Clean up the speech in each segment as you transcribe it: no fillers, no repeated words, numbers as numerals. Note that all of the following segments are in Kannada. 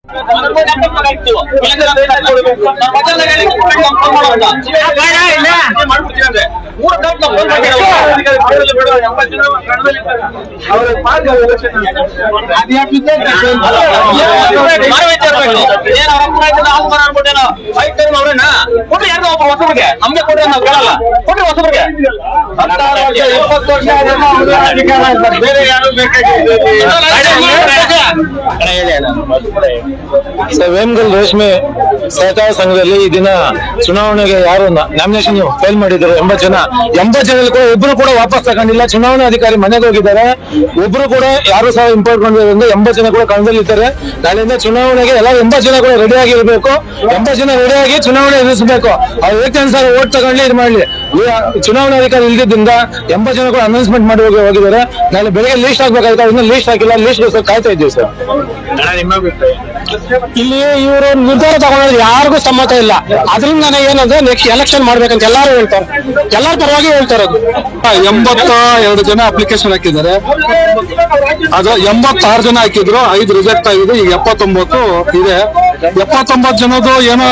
ನಮ್ಗೆ ಕೊಟ್ರೆ ನಾವು ಕೇಳಲ್ಲ ಕೊಟ್ರೆ ಹೊಸಬ್ರಿಗೆ ಬೇರೆ ಯಾರು ವೇಮಗಲ್ ರೇಷ್ಮೆ ಸಹಕಾರ ಸಂಘದಲ್ಲಿ ಈ ದಿನ ಚುನಾವಣೆಗೆ ಯಾರು ನಾಮಿನೇಷನ್ ಫೈಲ್ ಮಾಡಿದ್ದಾರೆ 80 ಜನ. 80 ಜನದಲ್ಲಿ ಕೂಡ ಒಬ್ರು ಕೂಡ ವಾಪಸ್ ತಗೊಂಡಿಲ್ಲ. ಚುನಾವಣಾ ಅಧಿಕಾರಿ ಮನೆಗೆ ಹೋಗಿದ್ದಾರೆ. ಒಬ್ರು ಕೂಡ ಯಾರು ಸಹ ಇಂಪೋರ್ಟ್ ಮಾಡಿರೋದ್ರಿಂದ 80 ಜನ ಕೂಡ ಕಣದಲ್ಲಿದ್ದಾರೆ. ನಾಳೆಯಿಂದ ಚುನಾವಣೆಗೆ ಎಲ್ಲ 80 ಜನ ಕೂಡ ರೆಡಿ ಆಗಿರ್ಬೇಕು. 80 ಜನ ರೆಡಿಯಾಗಿ ಚುನಾವಣೆ ಎದುರಿಸಬೇಕು. ಅವ್ರು ಏಕೆಂದ್ರೆ ವೋಟ್ ತಗೊಳ್ಳಿ ಇದು ಮಾಡ್ಲಿ. ಚುನಾವಣಾಧಿಕಾರಿ ಇಲ್ದಿದ್ದರಿಂದ 80 ಜನ ಕೂಡ ಅನೌನ್ಸ್ಮೆಂಟ್ ಮಾಡಿ ಹೋಗಿದ್ದಾರೆ. ನಾಳೆ ಬೆಳಗ್ಗೆ ಲೀಸ್ಟ್ ಆಗ್ಬೇಕಾಯ್ತು, ಇನ್ನು ಲೀಸ್ಟ್ ಹಾಕಿಲ್ಲ. ಲೀಸ್ಟ್ ಕಾಯ್ತಾ ಇದ್ದೀವಿ ಸರ್. ಇಲ್ಲಿ ಇವರು ನಿರ್ಧಾರ ತಗೊಂಡ್ರೆ ಯಾರಿಗೂ ಸಮ್ಮತ ಇಲ್ಲ. ಅದರಿಂದ ಏನಂದ್ರೆ ನೆಕ್ಸ್ಟ್ ಎಲೆಕ್ಷನ್ ಮಾಡ್ಬೇಕಂತ ಎಲ್ಲಾರು ಹೇಳ್ತಾರೆ. ಎಲ್ಲರ ಪರವಾಗಿ ಹೇಳ್ತಾರೆ. 82 ಜನ ಅಪ್ಲಿಕೇಶನ್ ಹಾಕಿದ್ದಾರೆ. ಅದು 86 ಜನ ಹಾಕಿದ್ರು, 5 ರಿಜೆಕ್ಟ್ ಆಗಿದೆ. ಈಗ 79 ಇದೆ. 79 ಜನದ್ದು ಏನೋ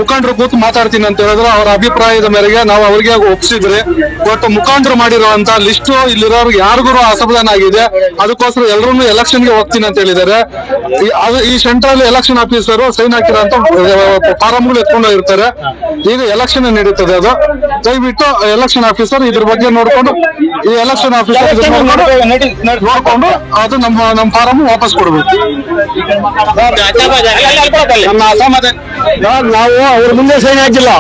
ಮುಖಂಡರು ಕೂತು ಮಾತಾಡ್ತೀನಿ ಅಂತ ಹೇಳಿದ್ರು. ಅವರ ಅಭಿಪ್ರಾಯದ ಮೇರೆಗೆ ನಾವು ಅವ್ರಿಗೆ ಒಪ್ಪಿಸಿದ್ರೆ, ಬಟ್ ಮುಖಂಡರು ಮಾಡಿರುವಂತ ಲಿಸ್ಟ್ ಇಲ್ಲಿರೋರ್ಗೆ ಯಾರಿಗೂ ಅಸಮಾಧಾನ ಆಗಿದೆ. ಅದಕ್ಕೋಸ್ಕರ ಎಲ್ಲರೂ ಎಲೆಕ್ಷನ್ಗೆ ಹೋಗ್ತೀನಿ ಅಂತ ಹೇಳಿದ್ದಾರೆ. ಈ ಸೆಂಟ್ರಲ್ ಎಲೆಕ್ಷನ್ ಆಫೀಸರ್ ಸೈನ್ ಹಾಕಿರೋಂತ ಫಾರಮ್ಗಳು ಎತ್ಕೊಂಡು ಇರ್ತಾರೆ. ಈಗ ಎಲೆಕ್ಷನ್ ನಡೀತದೆ. ಅದು ದಯವಿಟ್ಟು ಎಲೆಕ್ಷನ್ ಆಫೀಸರ್ ಇದ್ರ ಬಗ್ಗೆ ನೋಡ್ಕೊಂಡು, ಈ ಎಲೆಕ್ಷನ್ ಆಫೀಸರ್ ನೋಡ್ಕೊಂಡು ಅದು ನಮ್ಮ ಫಾರಂ ವಾಪಸ್ ಕೊಡ್ಬೇಕು. ನಾವು ಅವ್ರ ಮುಂದೆ ಸೈನ್ ಹಾಕಿಲ್ಲ.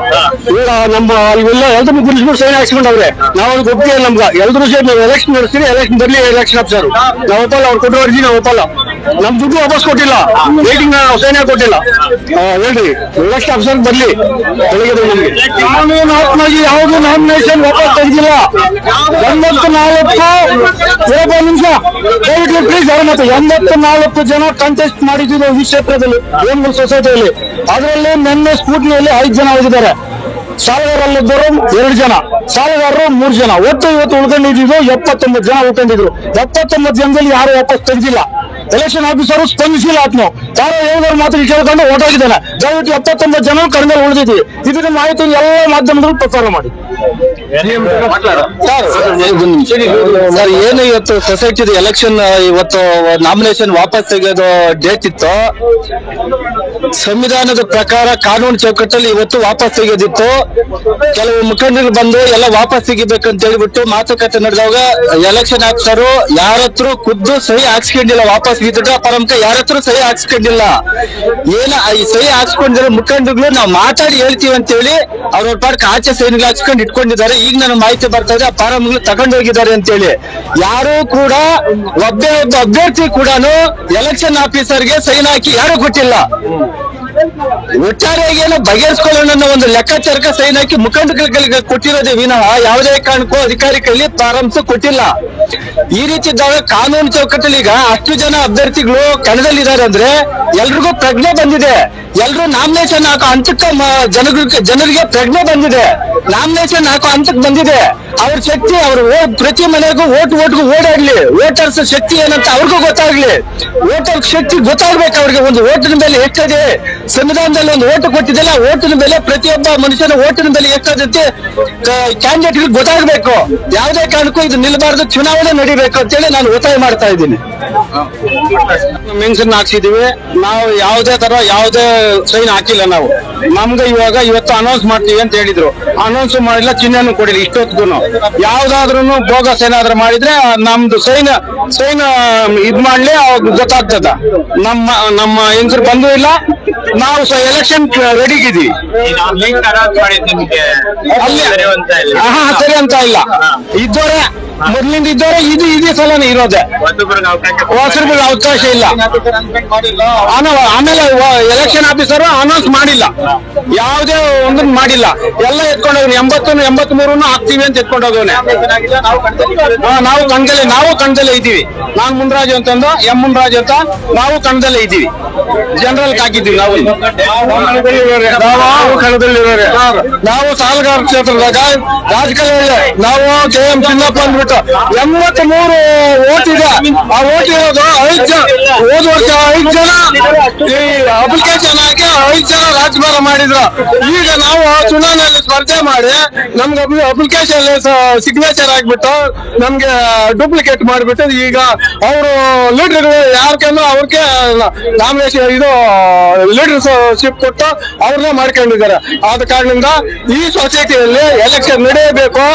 ಈಗ ನಮ್ಮ ಅಲ್ಲೆಲ್ಲ ಎಲ್ರು ಗುರುಸ್ಬಿಟ್ಟು ಸೈನ್ ಹಾಕ್ಸ್ಕೊಂಡವ್ರೆ. ನಾವು ಅದಕ್ಕೆ ಒಪ್ಪಿಗೆ ನಮ್ಗೆ ಎಲ್ರು ಸೇರಿ ನಾವು ಎಲೆಕ್ಷನ್ ನಡೆಸ್ತೀವಿ. ಎಲೆಕ್ಷನ್ ಬರ್ಲಿ ಎಲೆಕ್ಷನ್ ಆಫೀಸರ್. ನಾವು ಒಪ್ಪಲ್ಲ. ಅವ್ರು ಕೊಟ್ಟು ಅರ್ಜಿ ನಾವು ಒಪ್ಪಲ್ಲ. ನಮ್ ದುಡ್ಡು ವಾಪಸ್ ಕೊಟ್ಟಿಲ್ಲ. ವೇಟಿಂಗ್ ಸೈನ್ ಕೊಟ್ಟಿಲ್ಲ. ಹೇಳ್ರಿ ಎಲೆಕ್ಷನ್ ಆಫೀಸರ್ ಬರ್ಲಿ. ಬೆಳಗ್ಗೆ ನಮ್ಗೆ ಕಾನೂನಾತ್ಮಕವಾಗಿ ಯಾವುದು ನಾಮಿನೇಷನ್ ವಾಪಸ್ ತೆಗೆದಿಲ್ಲ. 84 ನಿಮಿಷ ದಯವಿಟ್ಟು ಪ್ಲೀಸ್ ಯಾರು ಮತ್ತೆ 84 ಜನ ಕಂಟೆಸ್ಟ್ ಮಾಡಿದ್ರು ಈ ಕ್ಷೇತ್ರದಲ್ಲಿ ವೇಮಗಲ್ ಸೊಸೈಟಿಯಲ್ಲಿ. ಅದರಲ್ಲಿ ನಿನ್ನೆ ಸ್ಕೂಟಿನಲ್ಲಿ 5 ಜನ ಹೋಗಿದ್ದಾರೆ. ಸಾಲಗಾರಲ್ಲಿದ್ದರು 2 ಜನ, ಸಾಲಗಾರರು 3 ಜನ. ಒಟ್ಟು ಇವತ್ತು ಉಳ್ಕೊಂಡಿದ್ದು 79 ಜನ ಉಳ್ಕೊಂಡಿದ್ರು. 79 ಜನದಲ್ಲಿ ಯಾರು ವಾಪಸ್ ತೆಗೆದಿಲ್ಲ. Election officer ಸ್ಪಂದಿಸಿಲ್ಲ. ಆತ್ಮ ಯಾರೋ ಹೇಳಿದವ್ರ ಮಾತ್ರ ಕೇಳ್ಕೊಂಡು ಹೊರಟೋಗಿದ್ದಾನೆ. ದಯವಿಟ್ಟು 79 ಜನ ಕಡಿಮೆ ಉಳಿದಿದ್ವಿ. ಇದನ್ನ ಮಾಹಿತಿ ಎಲ್ಲ ಮಾಧ್ಯಮದಲ್ಲಿ ಪ್ರಚಾರ ಮಾಡಿ. ಸರ್, ಏನು ಇವತ್ತು ಸೊಸೈಟಿದ ಎಲೆಕ್ಷನ್ ಇವತ್ತು ನಾಮಿನೇಷನ್ ವಾಪಸ್ ತೆಗೆಯೋದು ಡೇಟ್ ಇತ್ತು. ಸಂವಿಧಾನದ ಪ್ರಕಾರ ಕಾನೂನು ಚೌಕಟ್ಟಲ್ಲಿ ಇವತ್ತು ವಾಪಸ್ ತೆಗೆಯೋದಿತ್ತು. ಕೆಲವು ಮುಖಂಡರು ಬಂದು ಎಲ್ಲ ವಾಪಸ್ ತೆಗಿಬೇಕಂತ ಹೇಳ್ಬಿಟ್ಟು ಮಾತುಕತೆ ನಡೆದಾಗ ಎಲೆಕ್ಷನ್ ಆಫೀಸರು ಯಾರ ಹತ್ರ ಖುದ್ದು ಸಹಿ ಹಾಕ್ಸ್ಕೊಂಡಿಲ್ಲ. ವಾಪಸ್ ಪರಂಕ ಯಾರ ಹತ್ರ ಸಹಿ ಹಾಕ್ಸ್ಕೊಂಡಿಲ್ಲ. ಈ ಸಹಿ ಹಾಕ್ಸ್ಕೊಂಡಿರೋ ಮುಖಂಡರುಗಳು ನಾವು ಮಾತಾಡಿ ಹೇಳ್ತೀವಿ ಅಂತ ಹೇಳಿ ಅವ್ರ ಪಾಡಕ್ಕೆ ಆಚೆ ಸೈನ್ಗಳು ಹಾಕ್ಸ್ಕೊಂಡು ಇಟ್ಕೊಂಡಿದ್ದಾರೆ. ಈಗ ನನಗೆ ಮಾಹಿತಿ ಬರ್ತಾ ಇದೆ, ಆ ಫಾರಮ್ಗಳು ತಗೊಂಡೋಗಿದ್ದಾರೆ ಅಂತ ಹೇಳಿ. ಯಾರು ಕೂಡ ಒಬ್ಬ ಅಭ್ಯರ್ಥಿ ಕೂಡ ಎಲೆಕ್ಷನ್ ಆಫೀಸರ್ಗೆ ಸೈನ್ ಹಾಕಿ ಯಾರು ಕೊಟ್ಟಿಲ್ಲ. ಒಟ್ಟಾರೆಯಾಗಿ ಏನೋ ಬಗೆಹರಿಸ್ಕೊಳ್ಳೋಣ ಅನ್ನೋ ಒಂದು ಲೆಕ್ಕಾಚಾರಕ್ಕೆ ಸೈನ್ ಹಾಕಿ ಮುಖಂಡಗಳಿಗೆ ಕೊಟ್ಟಿರೋದೇ ವಿನಃ ಯಾವುದೇ ಕಾರಣಕ್ಕೂ ಅಧಿಕಾರಿ ಕೈಲಿ ಫಾರಮ್ಸ್ ಕೊಟ್ಟಿಲ್ಲ. ಈ ರೀತಿ ಇದ್ದಾಗ ಕಾನೂನು ಚೌಕಟ್ಟಲ್ಲಿ ಈಗ ಅಷ್ಟು ಜನ ಅಭ್ಯರ್ಥಿಗಳು ಕಣದಲ್ಲಿದ್ದಾರೆ ಅಂದ್ರೆ ಎಲ್ರಿಗೂ ಪ್ರಜ್ಞೆ ಬಂದಿದೆ. ಎಲ್ರು ನಾಮಿನೇಷನ್ ಹಾಕೋ ಹಂತಕ್ಕೆ ಜನರಿಗೆ ಪ್ರಜ್ಞೆ ಬಂದಿದೆ. ನಾಮಿನೇಷನ್ ಹಾಕೋ ಹಂತಕ್ಕೆ ಬಂದಿದೆ. ಅವ್ರ ಶಕ್ತಿ ಅವ್ರ ಪ್ರತಿ ಮನೆಗೂ ಓಟ್ಗೂ ಓಡಾಡ್ಲಿ. ವೋಟರ್ಸ್ ಶಕ್ತಿ ಏನಂತ ಅವ್ರಿಗೂ ಗೊತ್ತಾಗ್ಲಿ. ವೋಟರ್ ಶಕ್ತಿ ಗೊತ್ತಾಗ್ಬೇಕು ಅವ್ರಿಗೆ. ಒಂದು ಓಟಿನ ಬೆಲೆ ಎಷ್ಟಿದೆ, ಸಂವಿಧಾನದಲ್ಲಿ ಒಂದು ಓಟು ಕೊಟ್ಟಿದ್ದಲ್ಲ, ಓಟಿನ ಬೆಲೆ ಪ್ರತಿಯೊಬ್ಬ ಮನುಷ್ಯನ ಓಟಿನ ಬೆಲೆ ಎಷ್ಟಾಗುತ್ತೆ ಕ್ಯಾಂಡಿಡೇಟ್ಗೆ ಗೊತ್ತಾಗ್ಬೇಕು. ಯಾವುದೇ ಕಾರಣಕ್ಕೂ ಇದು ನಿಲ್ಬಾರ್ದು, ಚುನಾವಣೆ ನಡೀಬೇಕು ಅಂತೇಳಿ ನಾನು ಒತ್ತಾಯ ಮಾಡ್ತಾ ಇದ್ದೀನಿ. ಮೆನ್ಷನ್ ಹಾಕ್ಸಿದೀವಿ ನಾವು. ಯಾವುದೇ ಸೈನ್ ಹಾಕಿಲ್ಲ ನಾವು. ನಮ್ಗೆ ಇವತ್ತು ಅನೌನ್ಸ್ ಮಾಡ್ತೀವಿ ಅಂತ ಹೇಳಿದ್ರು. ಅನೌನ್ಸ್ ಮಾಡಿಲ್ಲ, ಚಿಹ್ನೆನೂ ಕೊಡಿಲ್ಲ. ಇಷ್ಟೊತ್ತಿಗೂ ಯಾವ್ದಾದ್ರು ಬೋಗಸ್ ಏನಾದ್ರು ಮಾಡಿದ್ರೆ ನಮ್ದು ಸೈನ್ ಇದ್ ಮಾಡ್ಲಿ, ಅವಾಗ ಗೊತ್ತಾಗ್ತದ. ನಮ್ಮ ಹೆಂಗರು ಬಂದು ಇಲ್ಲ. ನಾವು ಎಲೆಕ್ಷನ್ ರೆಡಿಗಿದ್ದೀವಿ. ಸರಿ ಅಂತ ಇಲ್ಲ. ಇದ್ದೋರೆ ಮೊದ್ಲಿಂದ ಇದ್ದೋರೆ ಇದೇ ಸಲನೇ ಇರೋದೆ. ಹೊಸರಿಗೆ ಅವಕಾಶ ಇಲ್ಲ. ಆಮೇಲೆ ಎಲೆಕ್ಷನ್ ಆಫೀಸರ್ ಅನೌನ್ಸ್ ಮಾಡಿಲ್ಲ. ಯಾವುದೇ ಒಂದನ್ನು ಮಾಡಿಲ್ಲ. ಎಲ್ಲ ಎತ್ಕೊಂಡೋಗಿ 83 ಹಾಕ್ತೀವಿ ಅಂತ ಎತ್ಕೊಂಡೋಗವನೆ. ನಾವು ಕಣದಲ್ಲೇ ಇದ್ದೀವಿ. ನಾನು ಮುನ್ರಾಜು ಅಂತಂದು ಮುನ್ರಾಜು ಅಂತ ನಾವು ಕಣದಲ್ಲೇ ಇದ್ದೀವಿ. ಜನರಲ್ ಹಾಕಿದ್ದೀವಿ. ನಾವು ಕಣದಲ್ಲಿರೋರೆ. ನಾವು ಸಾಲಗಾರ ಕ್ಷೇತ್ರದಾಗ ರಾಜಕೀಯ ನಾವು KM ಚಿನ್ನಪ್ಪ ಅಂದ್ಬಿಟ್ಟು ಆಗ್ಬಿಟ್ಟು 83 ಓಟ್ ಇದೆ. ಆ ಓಟ್ ಇರೋದು 5 ಜನ, ಹೋದ ವರ್ಷ 5 ಜನ ಈ ಅಪ್ಲಿಕೇಶನ್ ಹಾಕಿ 5 ಜನ ರಾಜಭಾರ ಮಾಡಿದ್ರು. ಈಗ ನಾವು ಚುನಾವಣೆಯಲ್ಲಿ ಸ್ಪರ್ಧೆ ಮಾಡಿ ನಮ್ಗೆ ಅಪ್ಲಿಕೇಶನ್ ಸಿಗ್ನೇಚರ್ ಆಗ್ಬಿಟ್ಟು ನಮ್ಗೆ ಡೂಪ್ಲಿಕೇಟ್ ಮಾಡ್ಬಿಟ್ಟು ಈಗ ಅವರು ಲೀಡರ್ಗಳು ಯಾರ್ಕಂದ್ರೆ ಅವ್ರಿಗೆ ನಾಮಿನೇಷನ್ ಇದು ಲೀಡರ್ಶಿಪ್ ಕೊಟ್ಟು ಅವ್ರನ್ನ ಮಾಡ್ಕೊಂಡಿದ್ದಾರೆ. ಆದ ಕಾರಣದಿಂದ ಈ ಸೊಸೈಟಿಯಲ್ಲಿ ಎಲೆಕ್ಷನ್ ನಡೆಯಬೇಕು.